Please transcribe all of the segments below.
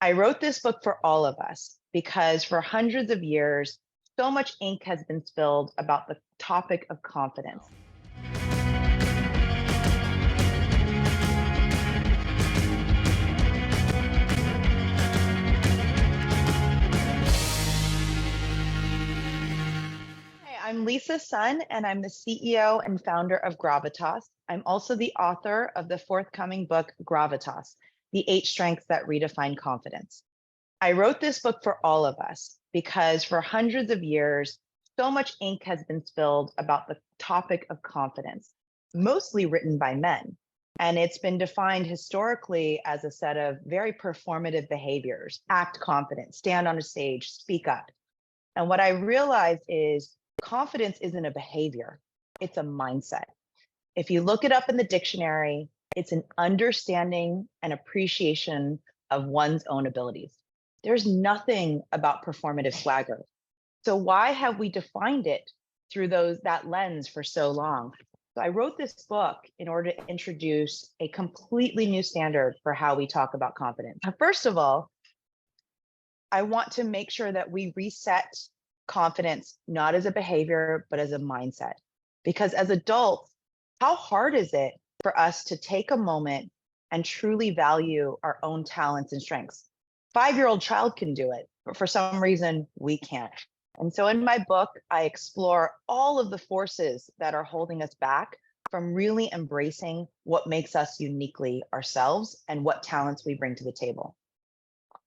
I wrote this book for all of us because for hundreds of years, so much ink has been spilled about the topic of confidence. Hi, I'm Lisa Sun, and I'm the CEO and founder of Gravitas. I'm also the author of the forthcoming book, Gravitas, The 8 Strengths That Redefine Confidence. I wrote this book for all of us because for hundreds of years, so much ink has been spilled about the topic of confidence, mostly written by men. And it's been defined historically as a set of very performative behaviors: act confident, stand on a stage, speak up. And what I realized is confidence isn't a behavior, it's a mindset. If you look it up in the dictionary, it's an understanding and appreciation of one's own abilities. There's nothing about performative swagger. So why have we defined it through that lens for so long? So I wrote this book in order to introduce a completely new standard for how we talk about confidence. First of all, I want to make sure that we reset confidence not as a behavior, but as a mindset. Because as adults, how hard is it for us to take a moment and truly value our own talents and strengths? 5-year-old child can do it, but for some reason we can't. And so in my book, I explore all of the forces that are holding us back from really embracing what makes us uniquely ourselves and what talents we bring to the table.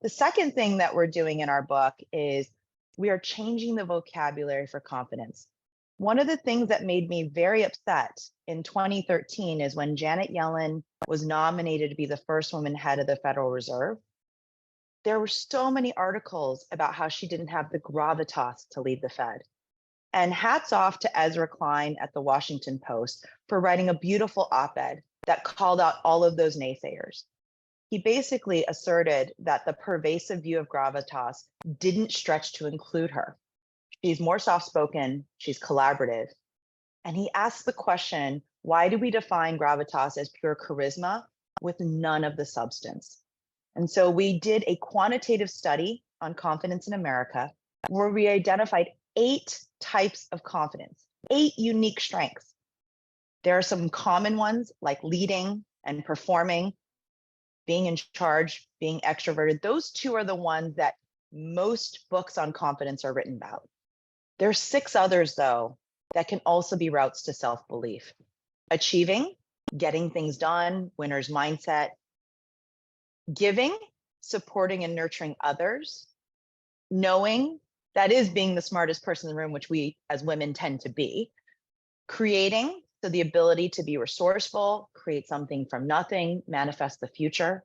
The second thing that we're doing in our book is we are changing the vocabulary for confidence. One of the things that made me very upset in 2013 is when Janet Yellen was nominated to be the first woman head of the Federal Reserve. There were so many articles about how she didn't have the gravitas to lead the Fed. And hats off to Ezra Klein at the Washington Post for writing a beautiful op-ed that called out all of those naysayers. He basically asserted that the pervasive view of gravitas didn't stretch to include her. She's more soft-spoken, she's collaborative. And he asked the question, why do we define gravitas as pure charisma with none of the substance? And so we did a quantitative study on confidence in America where we identified 8 types of confidence, 8 unique strengths. There are some common ones like leading and performing, being in charge, being extroverted. Those 2 are the ones that most books on confidence are written about. There's 6 others, though, that can also be routes to self-belief. Achieving, getting things done, winner's mindset. Giving, supporting and nurturing others. Knowing, that is being the smartest person in the room, which we as women tend to be. Creating, so the ability to be resourceful, create something from nothing, manifest the future.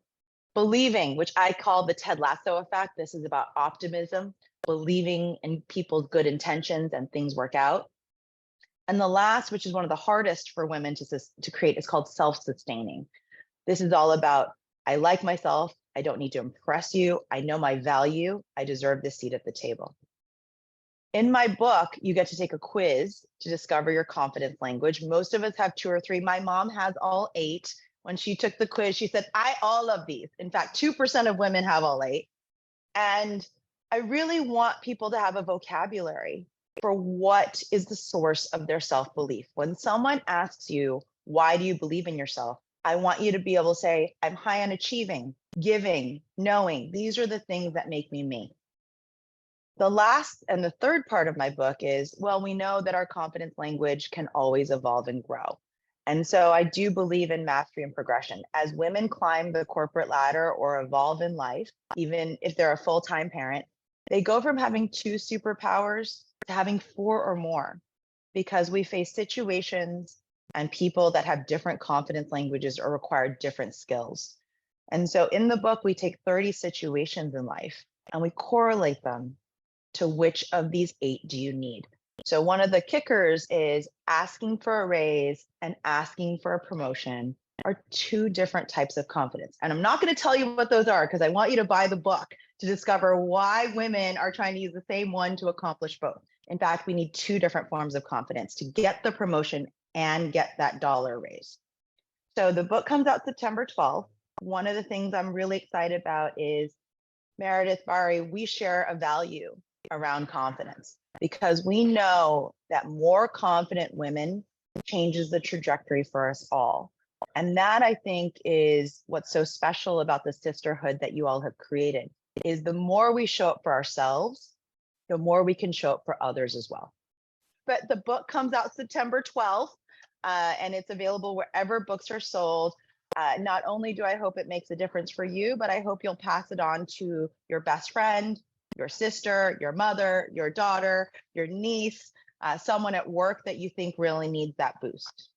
Believing, which I call the Ted Lasso effect. This is about optimism, believing in people's good intentions and things work out. And the last, which is one of the hardest for women to create, is called self-sustaining. This is all about, I like myself, I don't need to impress you, I know my value, I deserve this seat at the table. In my book, you get to take a quiz to discover your confidence language. Most of us have 2 or 3. My mom has all 8. When she took the quiz, she said, all of these. In fact, 2% of women have all 8. And I really want people to have a vocabulary for what is the source of their self-belief. When someone asks you, why do you believe in yourself? I want you to be able to say, I'm high on achieving, giving, knowing. These are the things that make me me. The last and the third part of my book is, well, we know that our confidence language can always evolve and grow. And so I do believe in mastery and progression. As women climb the corporate ladder or evolve in life, even if they're a full-time parent, they go from having 2 superpowers to having 4 or more, because we face situations and people that have different confidence languages or require different skills. And so in the book, we take 30 situations in life and we correlate them to which of these 8 do you need. So one of the kickers is asking for a raise and asking for a promotion are 2 different types of confidence. And I'm not going to tell you what those are because I want you to buy the book to discover why women are trying to use the same one to accomplish both. In fact, we need 2 different forms of confidence to get the promotion and get that dollar raise. So the book comes out September 12th. One of the things I'm really excited about is Meredith Bari, we share a value around confidence because we know that more confident women changes the trajectory for us all. And that, I think, is what's so special about the sisterhood that you all have created, is the more we show up for ourselves, the more we can show up for others as well. But the book comes out September 12th, and it's available wherever books are sold. Not only do I hope it makes a difference for you, but I hope you'll pass it on to your best friend, your sister, your mother, your daughter, your niece, someone at work that you think really needs that boost.